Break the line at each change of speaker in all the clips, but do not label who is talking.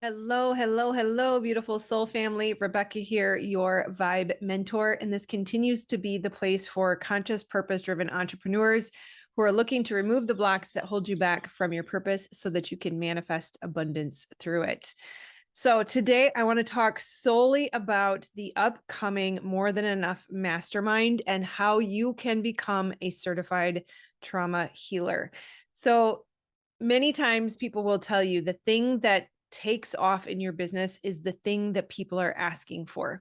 Hello, hello, hello, beautiful soul family. Rebecca here, your vibe mentor. And this continues to be the place for conscious, purpose driven entrepreneurs who are looking to remove the blocks that hold you back from your purpose so that you can manifest abundance through it. So, today I want to talk solely about the upcoming More Than Enough Mastermind and how you can become a certified trauma healer. So, many times people will tell you the thing that takes off in your business is the thing that people are asking for.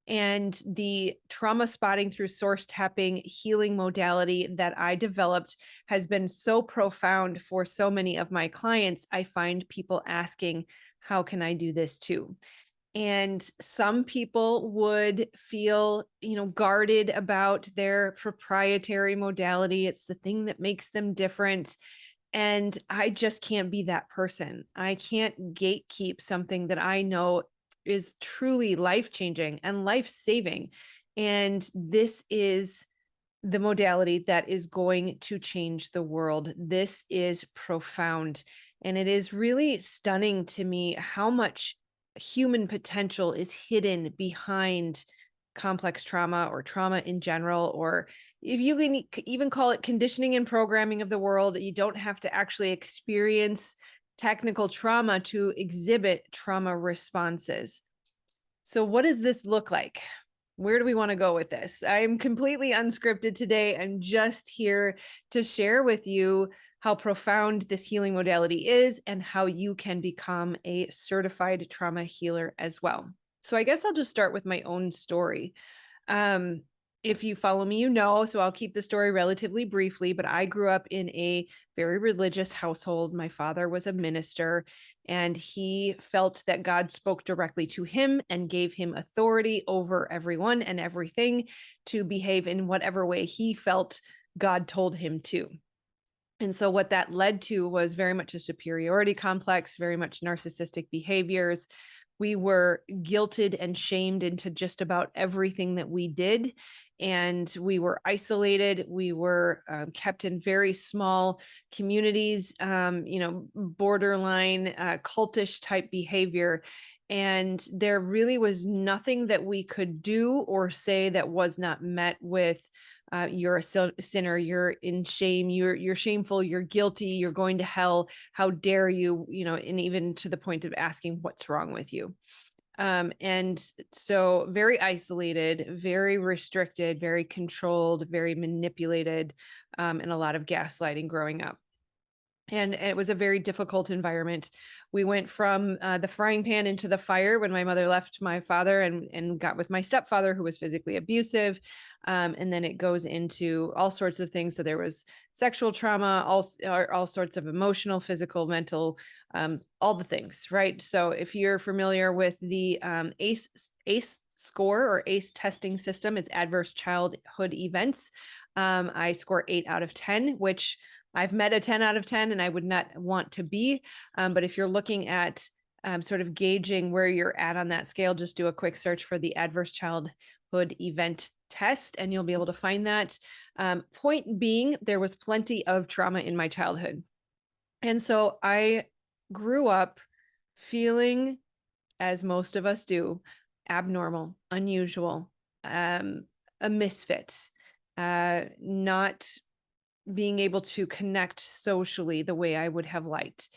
And the trauma spotting through source tapping healing modality that I developed has been so profound for so many of my clients. I find people asking, how can I do this too? And some people would feel, guarded about their proprietary modality. It's the thing that makes them different. And I just can't be that person. I can't gatekeep something that I know is truly life changing and life saving. And this is the modality that is going to change the world. This is profound. And it is really stunning to me how much human potential is hidden behind complex trauma or trauma in general, or if you can even call it conditioning and programming of the world. You don't have to actually experience technical trauma to exhibit trauma responses. So, what does this look like? Where do we want to go with this? I'm completely unscripted today. I'm just here to share with you how profound this healing modality is and how you can become a certified trauma healer as well. So I guess I'll just start with my own story. Um, if you follow me, you know, so I'll keep the story relatively briefly, but I grew up in a very religious household. My father was a minister, and he felt that God spoke directly to him and gave him authority over everyone and everything to behave in whatever way he felt God told him to. And so what that led to was very much a superiority complex, very much narcissistic behaviors. We were guilted and shamed into just about everything that we did. And we were isolated. We were kept in very small communities, borderline cultish type behavior. And there really was nothing that we could do or say that was not met with you're a sinner, you're in shame, you're shameful, you're guilty, you're going to hell, how dare you, and even to the point of asking what's wrong with you. And so very isolated, very restricted, very controlled, very manipulated, and a lot of gaslighting growing up. And it was a very difficult environment. We went from the frying pan into the fire when my mother left my father and got with my stepfather, who was physically abusive. And then it goes into all sorts of things. So there was sexual trauma, all sorts of emotional, physical, mental, all the things, right? So if you're familiar with the ACE score or ACE testing system, it's adverse childhood events. I score 8 out of 10, which I've met a 10 out of 10 and I would not want to be. But if you're looking at sort of gauging where you're at on that scale, just do a quick search for the adverse childhood event test and you'll be able to find that. Point being, there was plenty of trauma in my childhood. And so I grew up feeling, as most of us do, abnormal, unusual, a misfit, not being able to connect socially the way I would have liked,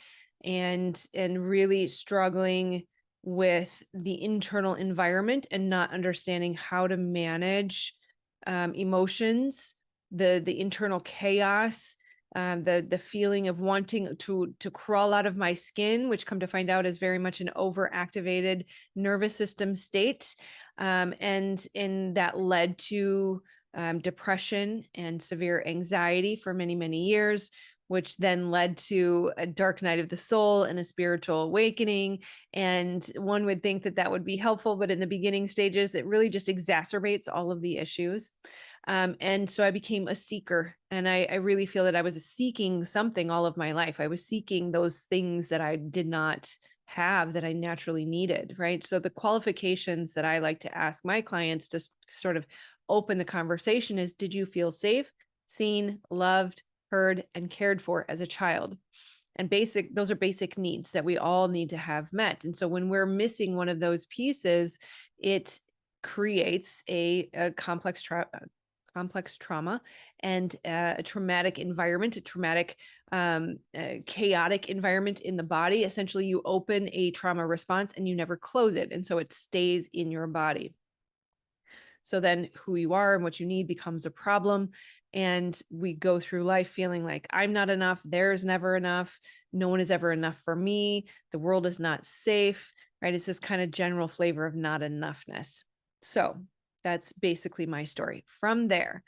and really struggling with the internal environment and not understanding how to manage emotions, the internal chaos, the feeling of wanting to crawl out of my skin, which come to find out is very much an overactivated nervous system state, and that led to depression and severe anxiety for many, many years, which then led to a dark night of the soul and a spiritual awakening. And one would think that that would be helpful, but in the beginning stages, it really just exacerbates all of the issues. And so I became a seeker, and I really feel that I was seeking something all of my life. I was seeking those things that I did not have that I naturally needed, right? So the qualifications that I like to ask my clients to sort of open the conversation is, did you feel safe, seen, loved, heard, and cared for as a child? And those are basic needs that we all need to have met. And so when we're missing one of those pieces, it creates a complex trauma and a traumatic environment, a traumatic, chaotic environment in the body. Essentially, you open a trauma response and you never close it. And so it stays in your body. So then who you are and what you need becomes a problem. And we go through life feeling like I'm not enough. There's never enough. No one is ever enough for me. The world is not safe, right? It's this kind of general flavor of not enoughness. So that's basically my story. From there,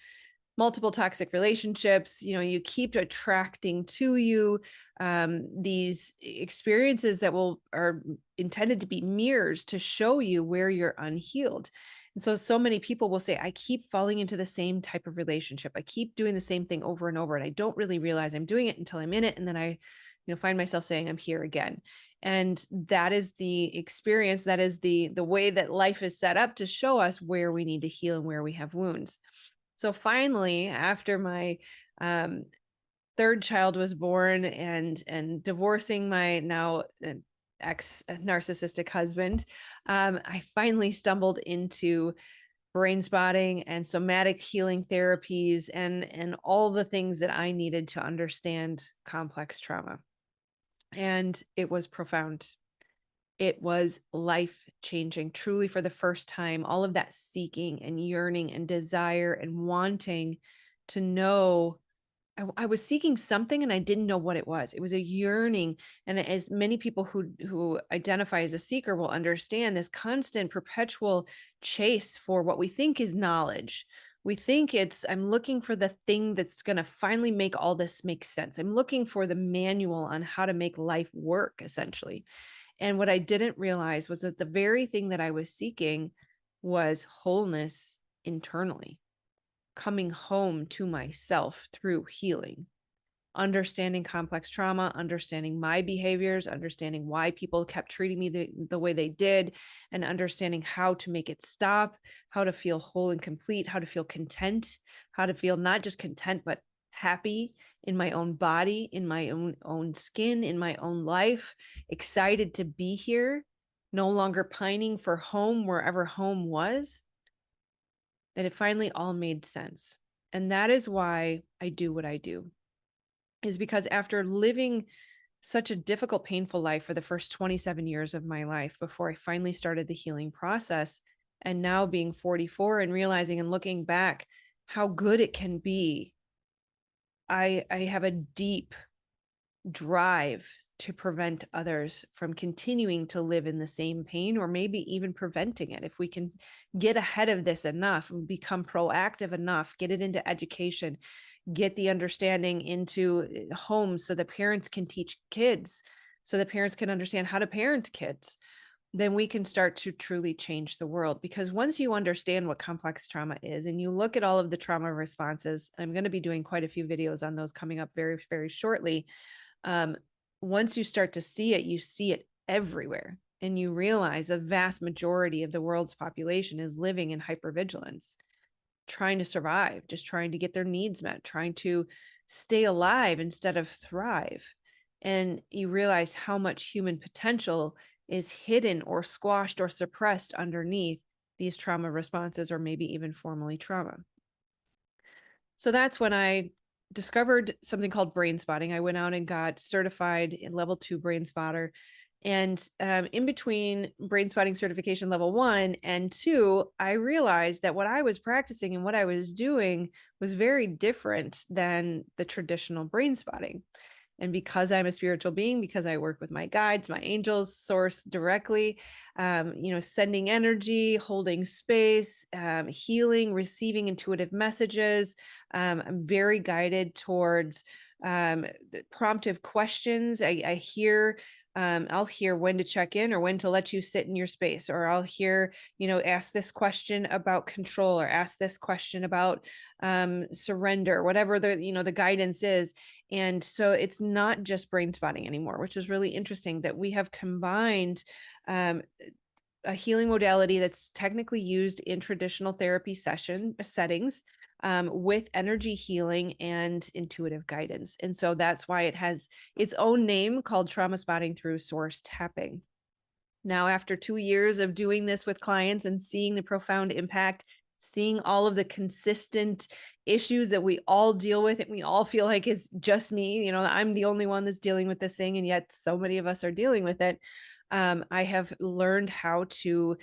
multiple toxic relationships, you keep attracting to you these experiences that are intended to be mirrors to show you where you're unhealed. And so many people will say, I keep falling into the same type of relationship. I keep doing the same thing over and over, and I don't really realize I'm doing it until I'm in it. And then I, find myself saying I'm here again. And that is the experience. That is the way that life is set up to show us where we need to heal and where we have wounds. So finally, after my third child was born and divorcing my now ex narcissistic husband, I finally stumbled into brain spotting and somatic healing therapies and all the things that I needed to understand complex trauma. And it was profound. It was life-changing, truly, for the first time. All of that seeking and yearning and desire and wanting to know. I was seeking something and I didn't know what it was. It was a yearning. And as many people who identify as a seeker will understand, this constant, perpetual chase for what we think is knowledge. We think I'm looking for the thing that's going to finally make all this make sense. I'm looking for the manual on how to make life work, essentially. And what I didn't realize was that the very thing that I was seeking was wholeness internally, coming home to myself through healing, understanding complex trauma, understanding my behaviors, understanding why people kept treating me the way they did, and understanding how to make it stop, how to feel whole and complete, how to feel content, how to feel not just content, but happy in my own body, in my own skin, in my own life, excited to be here, no longer pining for home wherever home was, that it finally all made sense. And that is why I do what I do, is because after living such a difficult, painful life for the first 27 years of my life before I finally started the healing process, and now being 44 and realizing and looking back how good it can be, I have a deep drive to prevent others from continuing to live in the same pain, or maybe even preventing it. If we can get ahead of this enough and become proactive enough, get it into education, get the understanding into homes so the parents can teach kids, so the parents can understand how to parent kids, then we can start to truly change the world. Because once you understand what complex trauma is and you look at all of the trauma responses, I'm going to be doing quite a few videos on those coming up very, very shortly. Once you start to see it, you see it everywhere. And you realize a vast majority of the world's population is living in hypervigilance, trying to survive, just trying to get their needs met, trying to stay alive instead of thrive. And you realize how much human potential is hidden or squashed or suppressed underneath these trauma responses, or maybe even formerly trauma. So that's when I discovered something called brain spotting. I went out and got certified in level 2 brain spotter. And in between brain spotting certification level 1 and 2, I realized that what I was practicing and what I was doing was very different than the traditional brain spotting. And because I'm a spiritual being, because I work with my guides, my angels, source directly, sending energy, holding space, healing, receiving intuitive messages. I'm very guided towards promptive questions. I hear, I'll hear when to check in or when to let you sit in your space, or I'll hear, ask this question about control, or ask this question about surrender, whatever the guidance is. And so it's not just brain spotting anymore, which is really interesting that we have combined a healing modality that's technically used in traditional therapy settings with energy healing and intuitive guidance. And so that's why it has its own name called Trauma Spotting through Source Tapping. Now, after 2 years of doing this with clients and seeing the profound impact, seeing all of the consistent issues that we all deal with, and we all feel like it's just me, I'm the only one that's dealing with this thing, and yet so many of us are dealing with it. I have learned how to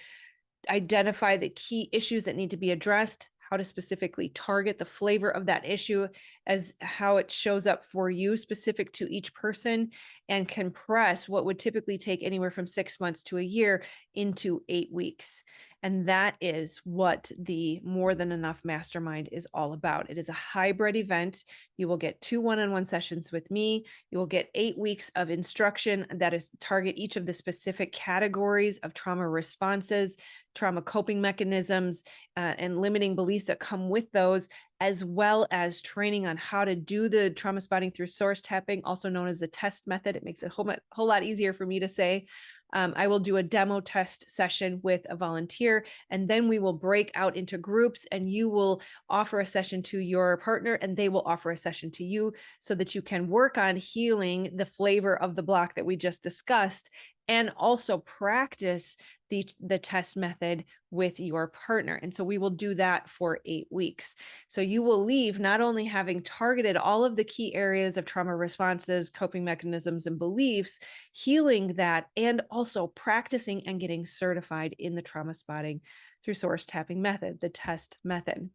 identify the key issues that need to be addressed, how to specifically target the flavor of that issue as how it shows up for you specific to each person, and compress what would typically take anywhere from 6 months to a year into 8 weeks. And that is what the More Than Enough Mastermind is all about. It is a hybrid event. You will get 2 one-on-one sessions with me. You will get 8 weeks of instruction that is target each of the specific categories of trauma responses, trauma coping mechanisms, and limiting beliefs that come with those, as well as training on how to do the trauma spotting through source tapping, also known as the test method. It makes it a whole lot easier for me to say. I will do a demo test session with a volunteer, and then we will break out into groups, and you will offer a session to your partner, and they will offer a session to you, so that you can work on healing the flavor of the block that we just discussed, and also practice the test method with your partner. And so we will do that for 8 weeks. So you will leave not only having targeted all of the key areas of trauma responses, coping mechanisms, and beliefs, healing that, and also practicing and getting certified in the trauma spotting through source tapping method, the test method.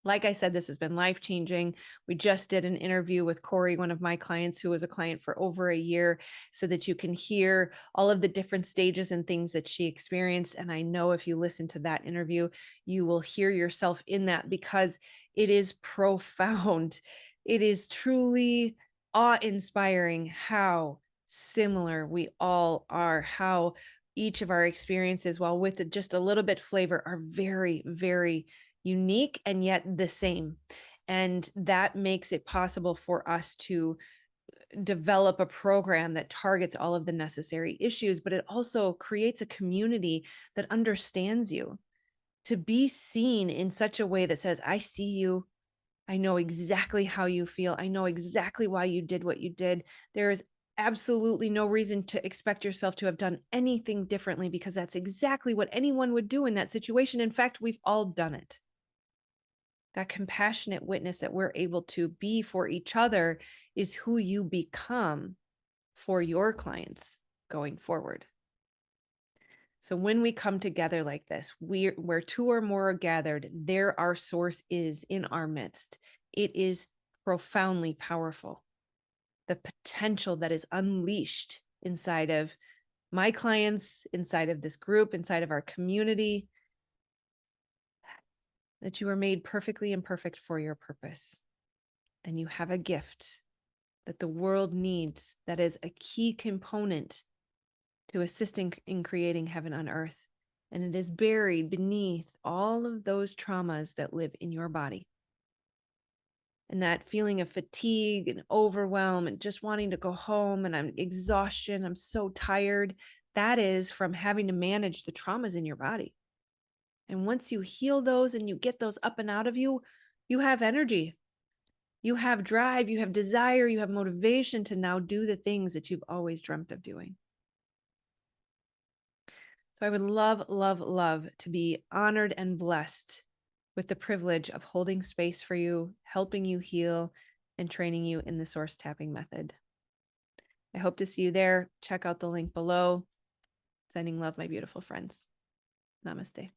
Like I said, this has been life-changing. We just did an interview with Corey, one of my clients who was a client for over a year, so that you can hear all of the different stages and things that she experienced. And I know if you listen to that interview, you will hear yourself in that, because it is profound. It is truly awe-inspiring how similar we all are, how each of our experiences, while with just a little bit flavor, are very, very unique and yet the same. And that makes it possible for us to develop a program that targets all of the necessary issues, but it also creates a community that understands you, to be seen in such a way that says, I see you. I know exactly how you feel. I know exactly why you did what you did. There is absolutely no reason to expect yourself to have done anything differently, because that's exactly what anyone would do in that situation. In fact, we've all done it. That compassionate witness that we're able to be for each other is who you become for your clients going forward. So when we come together like this, where 2 or more are gathered, there our source is in our midst. It is profoundly powerful. The potential that is unleashed inside of my clients, inside of this group, inside of our community, that you are made perfectly imperfect for your purpose. And you have a gift that the world needs, that is a key component to assisting in creating heaven on earth. And it is buried beneath all of those traumas that live in your body. And that feeling of fatigue and overwhelm and just wanting to go home, and I'm exhaustion, I'm so tired, that is from having to manage the traumas in your body. And once you heal those and you get those up and out of you, you have energy, you have drive, you have desire, you have motivation to now do the things that you've always dreamt of doing. So I would love, love, love to be honored and blessed with the privilege of holding space for you, helping you heal, and training you in the source tapping method. I hope to see you there. Check out the link below. Sending love, my beautiful friends. Namaste.